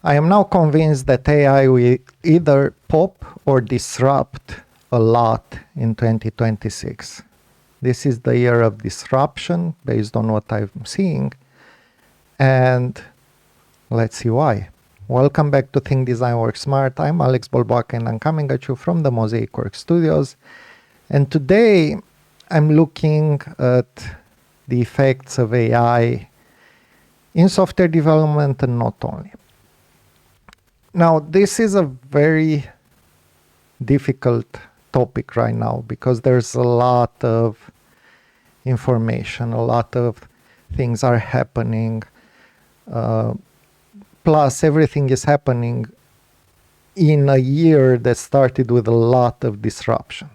I am now convinced that AI will either pop or disrupt a lot in 2026. This is the year of disruption based on what I'm seeing, and let's see why. Welcome back to Think Design Work Smart. I'm Alex Bolboaca and I'm coming at you from the Mozaic Works studios. And today I'm looking at the effects of AI in software development and not only. Now, this is a very difficult topic right now because there's a lot of information, a lot of things are happening. Plus, everything is happening in a year that started with a lot of disruption.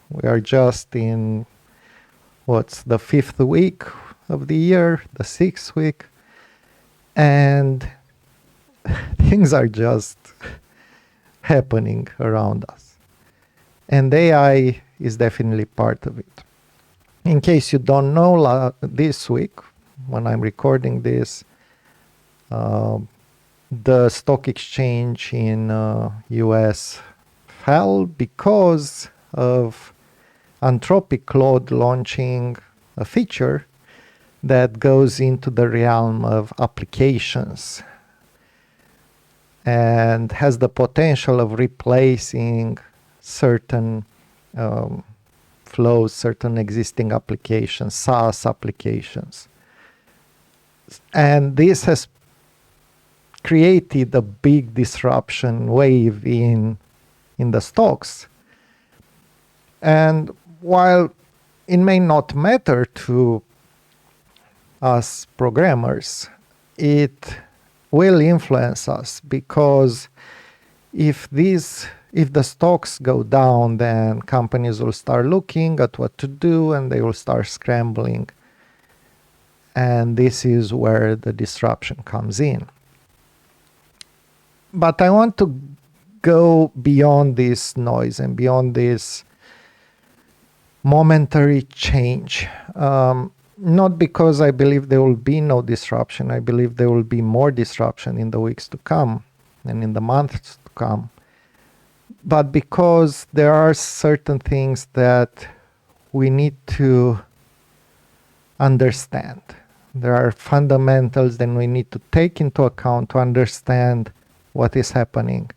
We are just in, what's the 5th week of the year, the 6th week, and things are just happening around us. And AI is definitely part of it. In case you don't know, this week, when I'm recording this, the stock exchange in US fell because of Anthropic Claude launching a feature that goes into the realm of applications and has the potential of replacing certain flows, certain existing applications, SaaS applications. And this has created a big disruption wave in the stocks. And while it may not matter to us programmers, it will influence us, because if the stocks go down, then companies will start looking at what to do and they will start scrambling. And this is where the disruption comes in. But I want to go beyond this noise and beyond this momentary change. Not because I believe there will be no disruption. I believe there will be more disruption in the weeks to come and in the months to come. But because there are certain things that we need to understand. There are fundamentals that we need to take into account to understand what is happening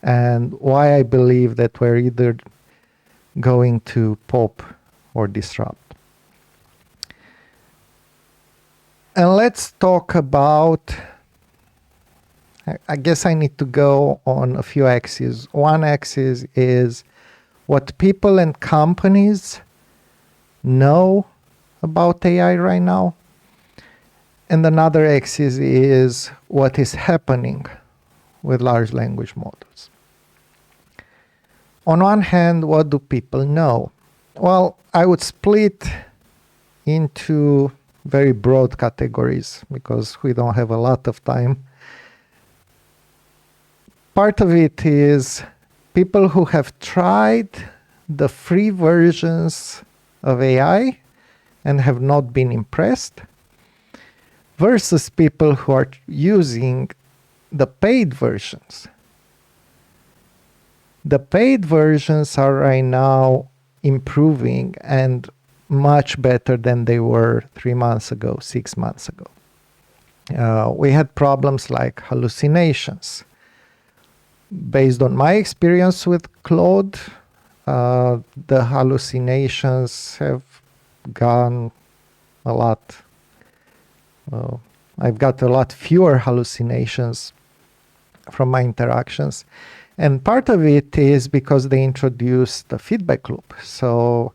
and why I believe that we're either going to pop or disrupt. And let's talk about, I guess I need to go on a few axes. One axis is what people and companies know about AI right now. And another axis is what is happening with large language models. On one hand, what do people know? Well, I would split into very broad categories because we don't have a lot of time. Part of it is people who have tried the free versions of AI and have not been impressed, versus people who are using the paid versions. The paid versions are right now improving and much better than they were 3 months ago, 6 months ago. We had problems like hallucinations. Based on my experience with Claude, the hallucinations have gone a lot. I've got a lot fewer hallucinations from my interactions. And part of it is because they introduced the feedback loop. So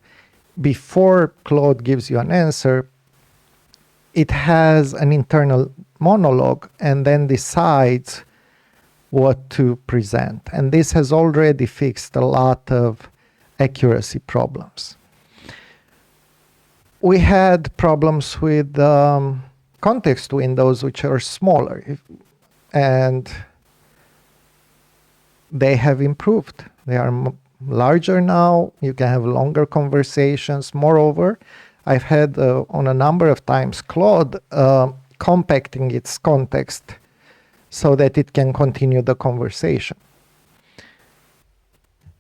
before Claude gives you an answer, it has an internal monologue and then decides what to present. And this has already fixed a lot of accuracy problems. We had problems with context windows, which are smaller, and they have improved. They are larger now. You can have longer conversations. Moreover, I've had on a number of times Claude compacting its context so that it can continue the conversation,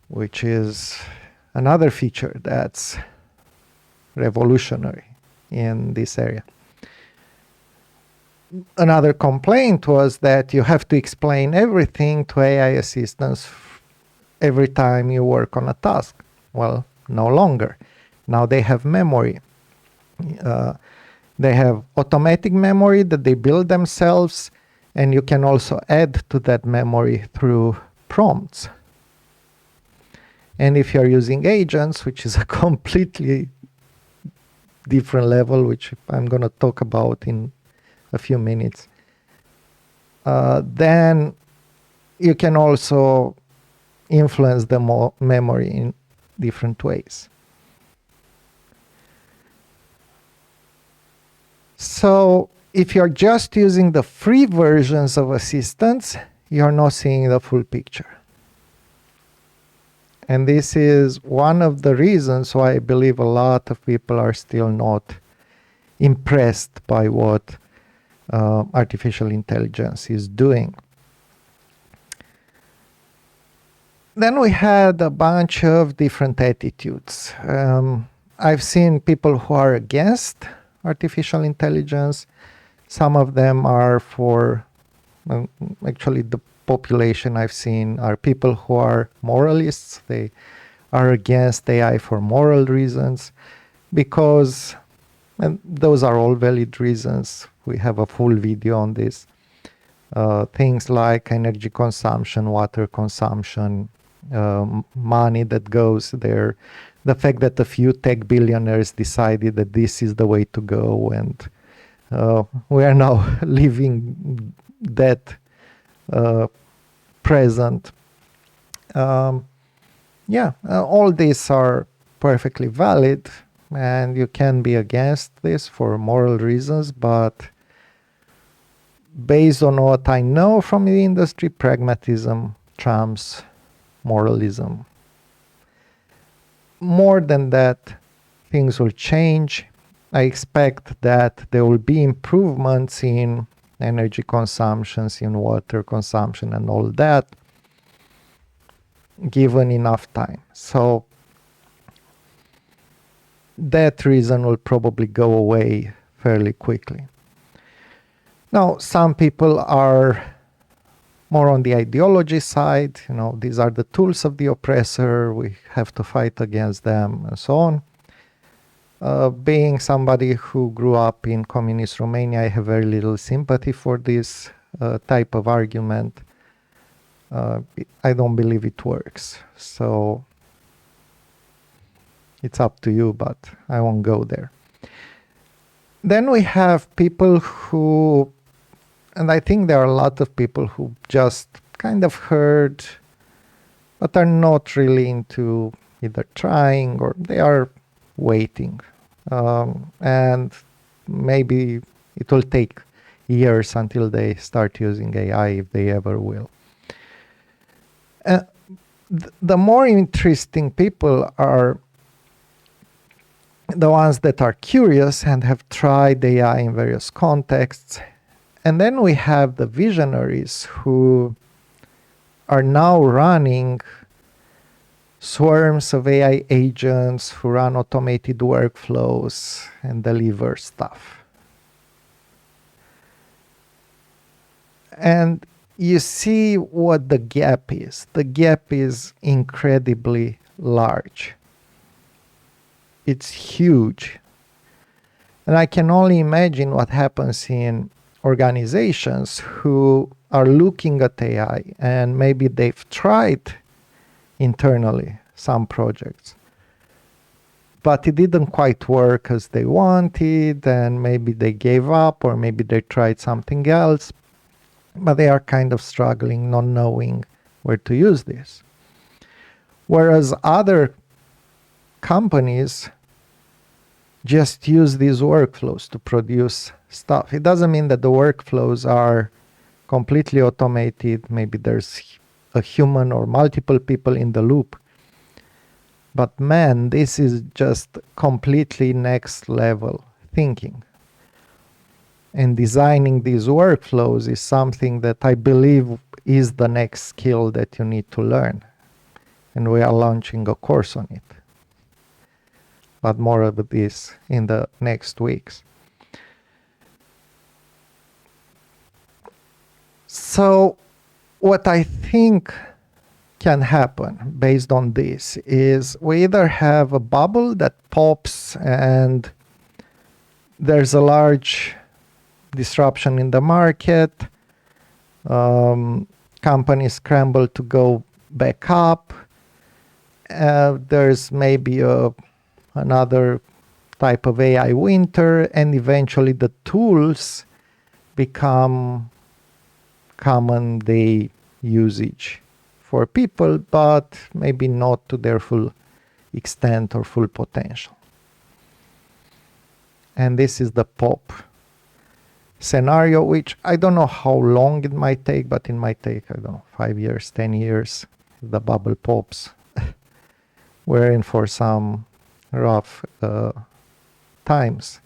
which is another feature that's revolutionary in this area. Another complaint was that you have to explain everything to AI assistants every time you work on a task. Well, no longer. Now they have memory. They have automatic memory that they build themselves, and you can also add to that memory through prompts. And if you're using agents, which is a completely different level, which I'm going to talk about in a few minutes, then you can also influence the memory in different ways. So if you're just using the free versions of assistants, you're not seeing the full picture. And this is one of the reasons why I believe a lot of people are still not impressed by what artificial intelligence is doing. Then we had a bunch of different attitudes. I've seen people who are against artificial intelligence. Some of them are for, actually the population I've seen are people who are moralists. They are against AI for moral reasons, because, and those are all valid reasons. We have a full video on this. Things like energy consumption, water consumption, money that goes there, the fact that a few tech billionaires decided that this is the way to go, and we are now living that present. All these are perfectly valid, and you can be against this for moral reasons, but based on what I know from the industry, pragmatism trumps moralism. More than that, things will change. I expect that there will be improvements in energy consumptions, in water consumption, and all that, given enough time. So that reason will probably go away fairly quickly. Now, some people are more on the ideology side. These are the tools of the oppressor. We have to fight against them, and so on. Being somebody who grew up in communist Romania, I have very little sympathy for this type of argument. I don't believe it works. So it's up to you, but I won't go there. Then we have people who, and I think there are a lot of people who just kind of heard, but are not really into either trying, or they are waiting. And maybe it will take years until they start using AI, if they ever will. The more interesting people are the ones that are curious and have tried AI in various contexts. And then we have the visionaries who are now running swarms of AI agents who run automated workflows and deliver stuff. And you see what the gap is. The gap is incredibly large. It's huge. And I can only imagine what happens in organizations who are looking at AI, and maybe they've tried internally some projects, but it didn't quite work as they wanted, and maybe they gave up, or maybe they tried something else, but they are kind of struggling, not knowing where to use this. Whereas other companies just use these workflows to produce stuff. It doesn't mean that the workflows are completely automated. Maybe there's a human or multiple people in the loop. But man, this is just completely next level thinking. And designing these workflows is something that I believe is the next skill that you need to learn. And we are launching a course on it. But more of this in the next weeks. So what I think can happen based on this is we either have a bubble that pops and there's a large disruption in the market, companies scramble to go back up, there's maybe another type of AI winter, and eventually the tools become common day usage for people, but maybe not to their full extent or full potential. And this is the pop scenario, which I don't know how long it might take, but it might take, I don't know, 5 years, 10 years, if the bubble pops. We're in for some rough times.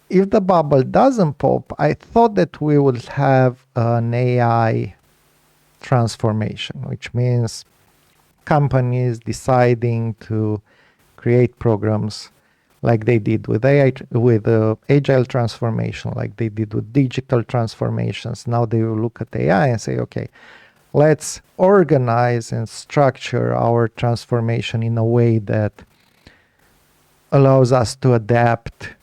If the bubble doesn't pop, I thought that we would have an AI transformation, which means companies deciding to create programs like they did with AI, with agile transformation, like they did with digital transformations. Now they will look at AI and say, okay, let's organize and structure our transformation in a way that allows us to adapt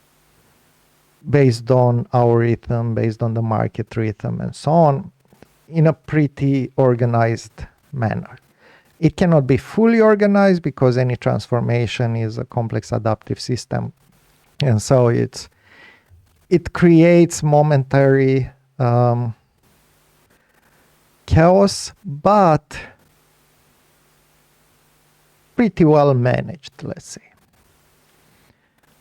based on our rhythm, based on the market rhythm, and so on, in a pretty organized manner. It cannot be fully organized because any transformation is a complex adaptive system. And so it creates momentary chaos, but pretty well managed, let's say.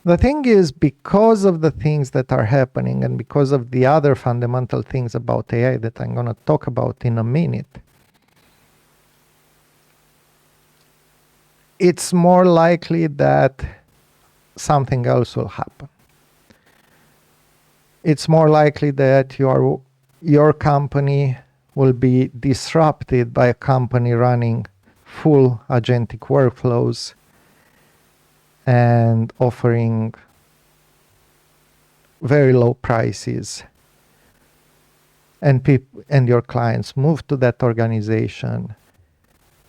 The thing is, because of the things that are happening and because of the other fundamental things about AI that I'm going to talk about in a minute, it's more likely that something else will happen. It's more likely that your company will be disrupted by a company running full agentic workflows and offering very low prices, and your clients move to that organization,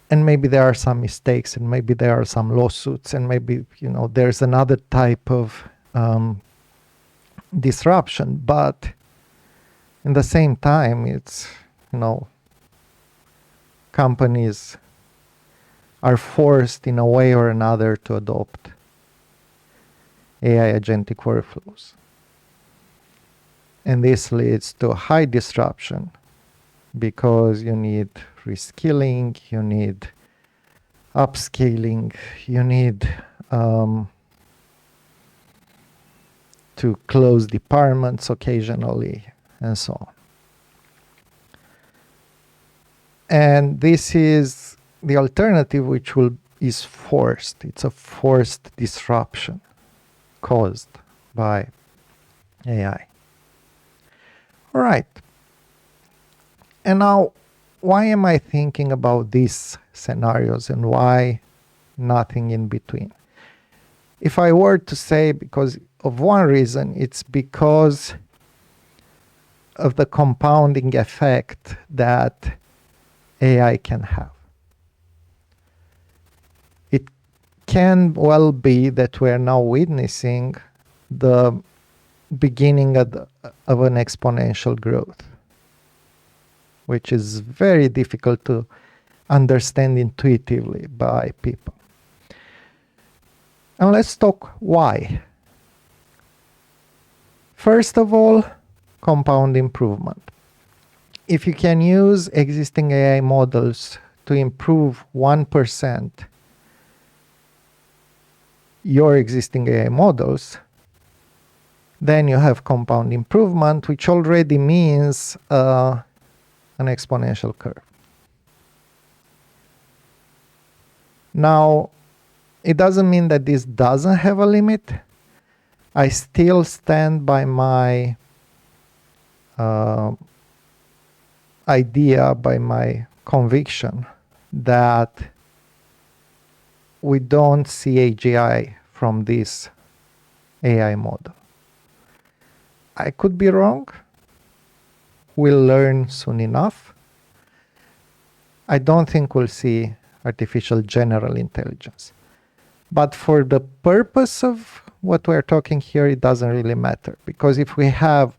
and maybe there are some mistakes, and maybe there are some lawsuits, and maybe there's another type of disruption, but in the same time, it's companies are forced in a way or another to adopt AI agentic workflows. And this leads to high disruption because you need reskilling, you need upscaling, you need to close departments occasionally, and so on. And this is the alternative, which is forced. It's a forced disruption caused by AI. All right. And now, why am I thinking about these scenarios and why nothing in between? If I were to say because of one reason, it's because of the compounding effect that AI can have. It can well be that we're now witnessing the beginning of an exponential growth, which is very difficult to understand intuitively by people. And let's talk why. First of all, compound improvement. If you can use existing AI models to improve 1% your existing AI models, then you have compound improvement, which already means an exponential curve. Now, it doesn't mean that this doesn't have a limit. I still stand by my idea, by my conviction that we don't see AGI from this AI model. I could be wrong. We'll learn soon enough. I don't think we'll see artificial general intelligence. But for the purpose of what we're talking here, it doesn't really matter. Because if we have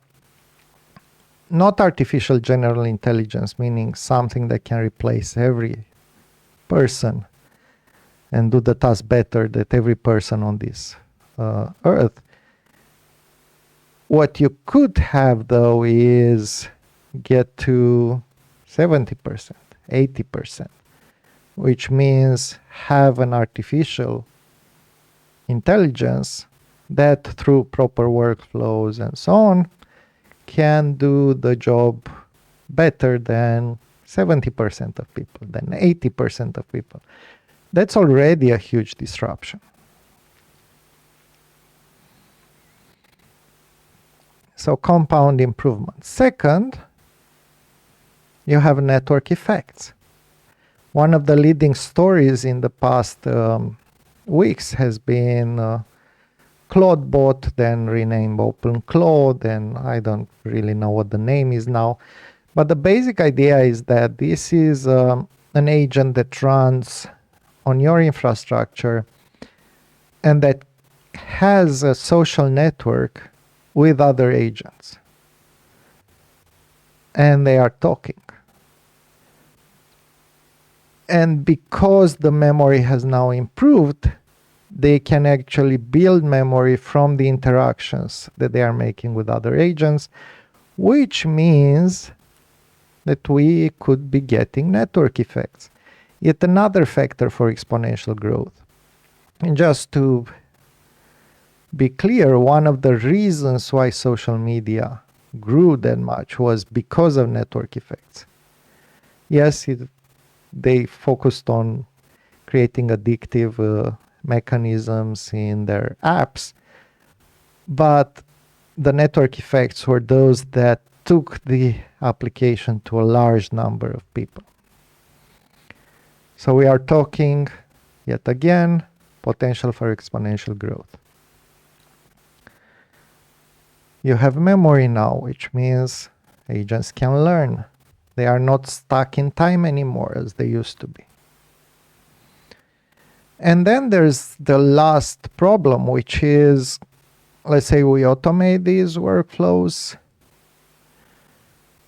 not artificial general intelligence, meaning something that can replace every person and do the task better than every person on this earth, what you could have, though, is get to 70%, 80%, which means have an artificial intelligence that, through proper workflows and so on, can do the job better than 70% of people, than 80% of people. That's already a huge disruption. So compound improvement. Second, you have network effects. One of the leading stories in the past weeks has been Claudebot, then renamed OpenClaw, and I don't really know what the name is now. But the basic idea is that this is an agent that runs on your infrastructure and that has a social network with other agents. And they are talking. And because the memory has now improved, they can actually build memory from the interactions that they are making with other agents, which means that we could be getting network effects. Yet another factor for exponential growth. And just to be clear, one of the reasons why social media grew that much was because of network effects. Yes, they focused on creating addictive mechanisms in their apps, but the network effects were those that took the application to a large number of people. So we are talking, yet again, potential for exponential growth. You have memory now, which means agents can learn. They are not stuck in time anymore as they used to be. And then there's the last problem, which is, let's say we automate these workflows.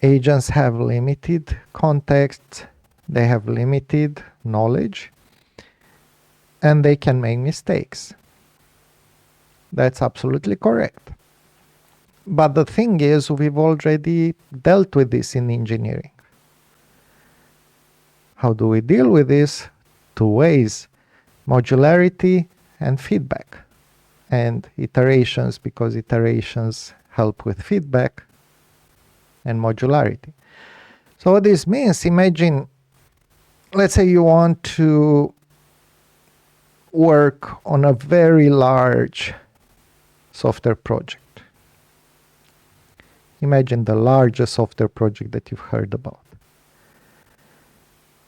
Agents have limited context, they have limited knowledge, and they can make mistakes. That's absolutely correct. But the thing is, we've already dealt with this in engineering. How do we deal with this? Two ways: modularity and feedback. And iterations, because iterations help with feedback and modularity. So what this means, imagine, let's say you want to work on a very large software project. Imagine the largest software project that you've heard about.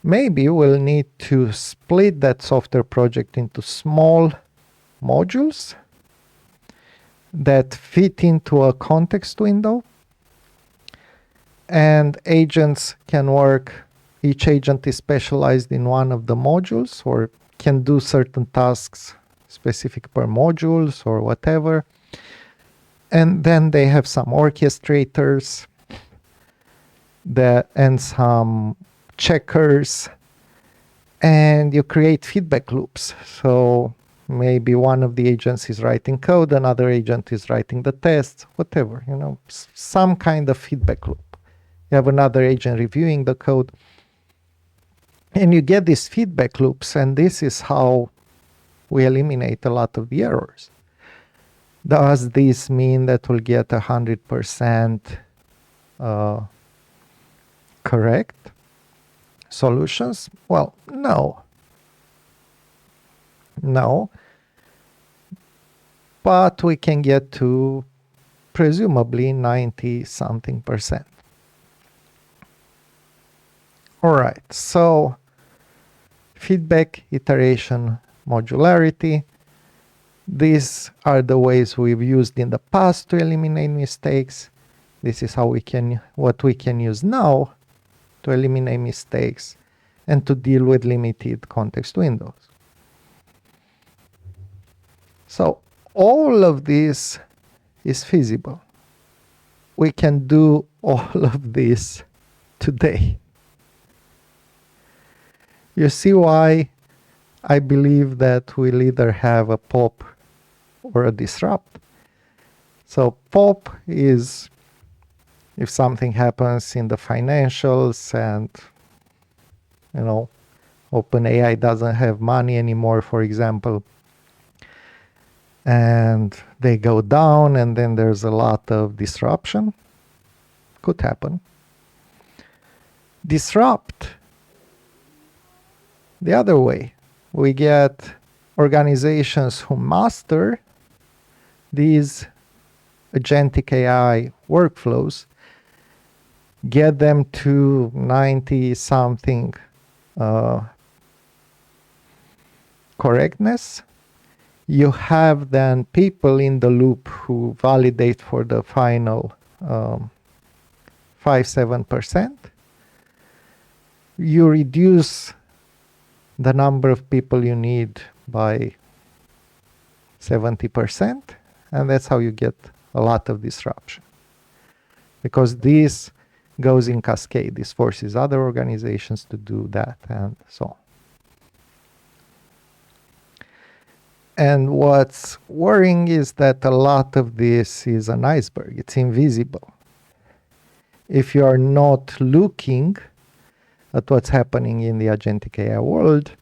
Maybe we'll need to split that software project into small modules that fit into a context window, and agents can work. Each agent is specialized in one of the modules or can do certain tasks specific per modules or whatever. And then they have some orchestrators and some checkers, and you create feedback loops. So maybe one of the agents is writing code, another agent is writing the tests, whatever, some kind of feedback loop. You have another agent reviewing the code, and you get these feedback loops, and this is how we eliminate a lot of the errors. Does this mean that we'll get 100% correct solutions? Well, no. but we can get to presumably 90 something percent. All right, so feedback, iteration, modularity. These are the ways we've used in the past to eliminate mistakes. This is how what we can use now to eliminate mistakes and to deal with limited context windows. So all of this is feasible. We can do all of this today. You see why I believe that we'll either have a pop or a disrupt. So pop is if something happens in the financials and, OpenAI doesn't have money anymore, for example, and they go down and then there's a lot of disruption. Could happen. Disrupt, the other way. We get organizations who master these agentic AI workflows, get them to 90 something correctness. You have then people in the loop who validate for the final 5-7%. You reduce the number of people you need by 70%, and that's how you get a lot of disruption. Because this goes in cascade. This forces other organizations to do that and so on. And what's worrying is that a lot of this is an iceberg. It's invisible. If you are not looking at what's happening in the agentic AI world,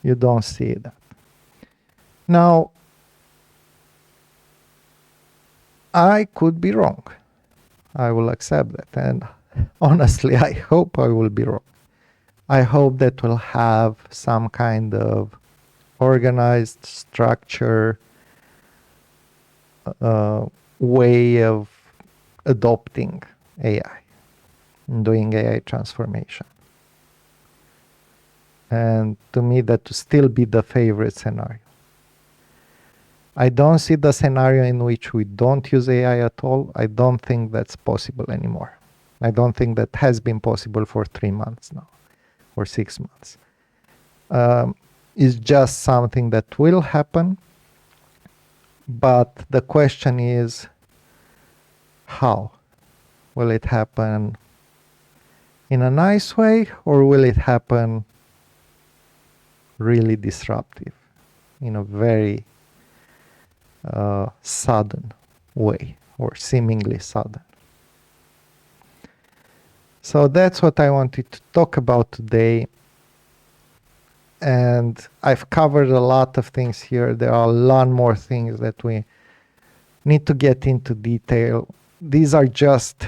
you don't see that. Now, I could be wrong. I will accept that. And honestly, I hope I will be wrong. I hope that we'll have some kind of organized structure, way of adopting AI, doing AI transformation. And to me, that to still be the favorite scenario. I don't see the scenario in which we don't use AI at all. I don't think that's possible anymore. I don't think that has been possible for 3 months now, or 6 months. It's just something that will happen, but the question is, how? Will it happen in a nice way, or will it happen really disruptive, in a very sudden way, or seemingly sudden? So that's what I wanted to talk about today. And I've covered a lot of things here. There are a lot more things that we need to get into detail. These are just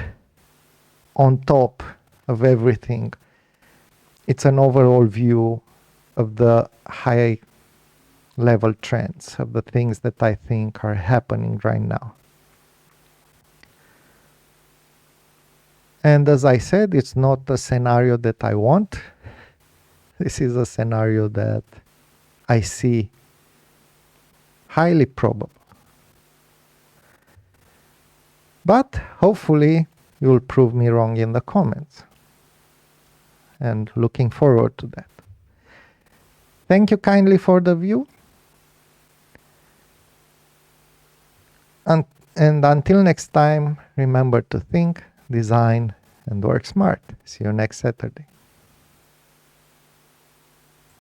on top of everything. It's an overall view of the high level trends, of the things that I think are happening right now. And as I said, it's not a scenario that I want. This is a scenario that I see highly probable. But hopefully you'll prove me wrong in the comments. And looking forward to that. Thank you kindly for the view. And until next time, remember to think, design, and work smart. See you next Saturday.